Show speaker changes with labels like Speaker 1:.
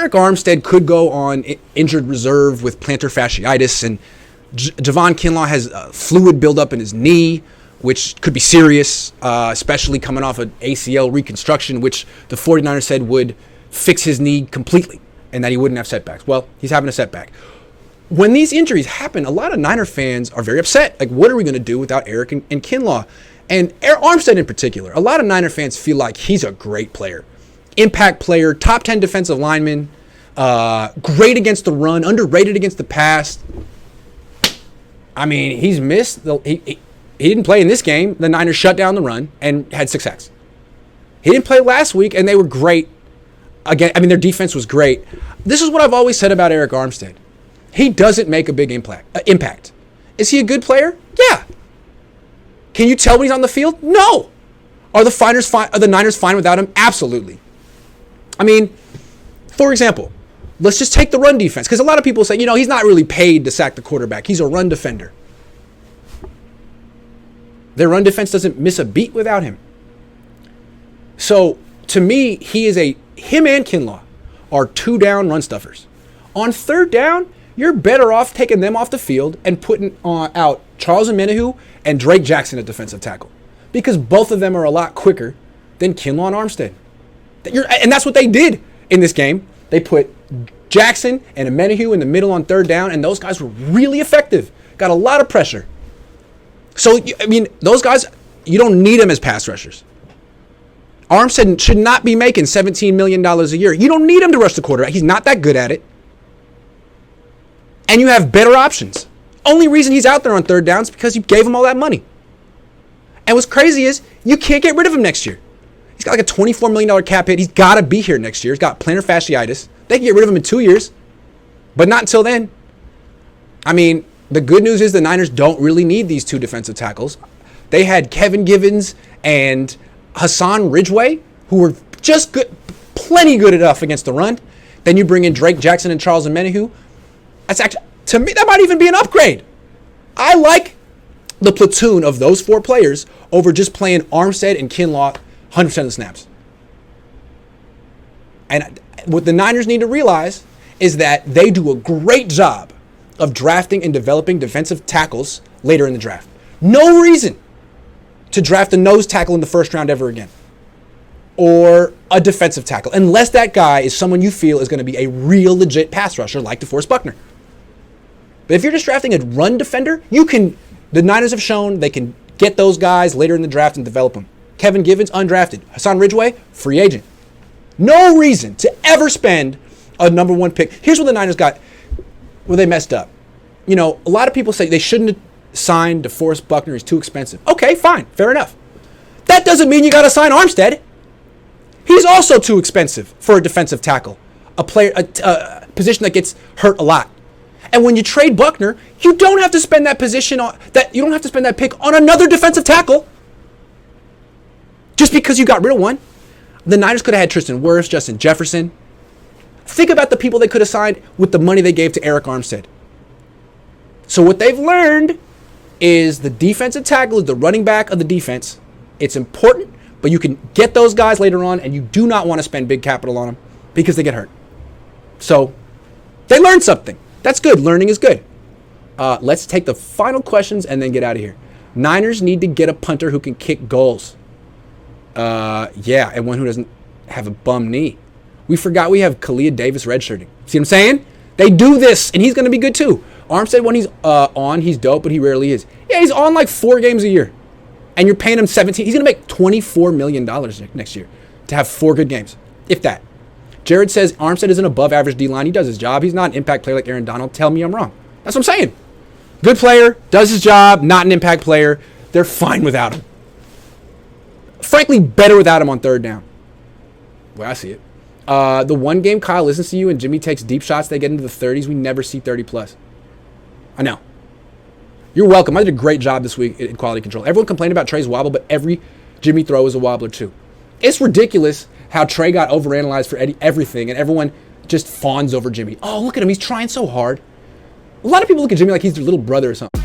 Speaker 1: Arik Armstead could go on injured reserve with plantar fasciitis, and Javon Kinlaw has fluid buildup in his knee, which could be serious, especially coming off an ACL reconstruction, which the 49ers said would fix his knee completely and that he wouldn't have setbacks. Well, he's having a setback. When these injuries happen, a lot of Niner fans are very upset. Like, what are we going to do without Arik and Kinlaw? And Armstead in particular, a lot of Niner fans feel like he's a great player. Impact player, top 10 defensive lineman, great against the run, underrated against the pass. I mean, he's missed. He didn't play in this game. The Niners shut down the run and had 6 sacks. He didn't play last week, and they were great. Again, I mean, their defense was great. This is what I've always said about Arik Armstead. He doesn't make a big impact. Is he a good player? Yeah. Can you tell when he's on the field? No. Are the Niners fine without him? Absolutely. I mean, for example, let's just take the run defense, because a lot of people say, he's not really paid to sack the quarterback. He's a run defender. Their run defense doesn't miss a beat without him. So, to me, him and Kinlaw are 2-down run stuffers. On 3rd down, you're better off taking them off the field and putting out Charles Omenihu and Drake Jackson at defensive tackle, because both of them are a lot quicker than Kinlaw and Armstead. And that's what they did in this game. They put Jackson and Omenihu in the middle on 3rd down, and those guys were really effective. Got a lot of pressure. So, I mean, those guys, you don't need them as pass rushers. Armstead should not be making $17 million a year. You don't need him to rush the quarterback. He's not that good at it. And you have better options. Only reason he's out there on 3rd down is because you gave him all that money. And what's crazy is you can't get rid of him next year. He's got like a $24 million cap hit. He's got to be here next year. He's got plantar fasciitis. They can get rid of him in 2 years, but not until then. I mean, the good news is the Niners don't really need these 2 defensive tackles. They had Kevin Givens and Hassan Ridgeway, who were just good, plenty good enough against the run. Then you bring in Drake Jackson and Charles Omenihu. That's actually, to me, that might even be an upgrade. I like the platoon of those 4 players over just playing Armstead and Kinlaw 100% of the snaps. And what the Niners need to realize is that they do a great job of drafting and developing defensive tackles later in the draft. No reason to draft a nose tackle in the 1st round ever again, or a defensive tackle, unless that guy is someone you feel is going to be a real legit pass rusher like DeForest Buckner. But if you're just drafting a run defender, the Niners have shown they can get those guys later in the draft and develop them. Kevin Givens, undrafted. Hassan Ridgeway, free agent. No reason to ever spend a number 1 pick. Here's what the Niners got where they messed up. A lot of people say they shouldn't have signed DeForest Buckner. He's too expensive. Okay, fine. Fair enough. That doesn't mean you got to sign Armstead. He's also too expensive for a defensive tackle, a position that gets hurt a lot. And when you trade Buckner, you don't have to spend that you don't have to spend that pick on another defensive tackle just because you got rid of one. The Niners could have had Tristan Wirfs, Justin Jefferson. Think about the people they could have signed with the money they gave to Arik Armstead. So what they've learned is the defensive tackle is the running back of the defense. It's important, but you can get those guys later on, and you do not want to spend big capital on them because they get hurt. So they learned something. That's good. Learning is good. Let's take the final questions and then get out of here. Niners need to get a punter who can kick goals. And one who doesn't have a bum knee. We forgot we have Kalia Davis redshirting. See what I'm saying? They do this, and he's going to be good too. Armstead, when he's on, he's dope, but he rarely is. Yeah, he's on like 4 games a year, and you're paying him 17. He's going to make $24 million next year to have 4 good games, if that. Jared says Armstead is an above-average D-line. He does his job. He's not an impact player like Aaron Donald. Tell me I'm wrong. That's what I'm saying. Good player, does his job, not an impact player. They're fine without him. Frankly, better without him on 3rd down. Well, I see it. The one game Kyle listens to you and Jimmy takes deep shots, they get into the 30s. We never see 30+. I know. You're welcome. I did a great job this week in quality control. Everyone complained about Trey's wobble, but every Jimmy throw is a wobbler too. It's ridiculous how Trey got overanalyzed for everything, and everyone just fawns over Jimmy. Oh, look at him. He's trying so hard. A lot of people look at Jimmy like he's their little brother or something.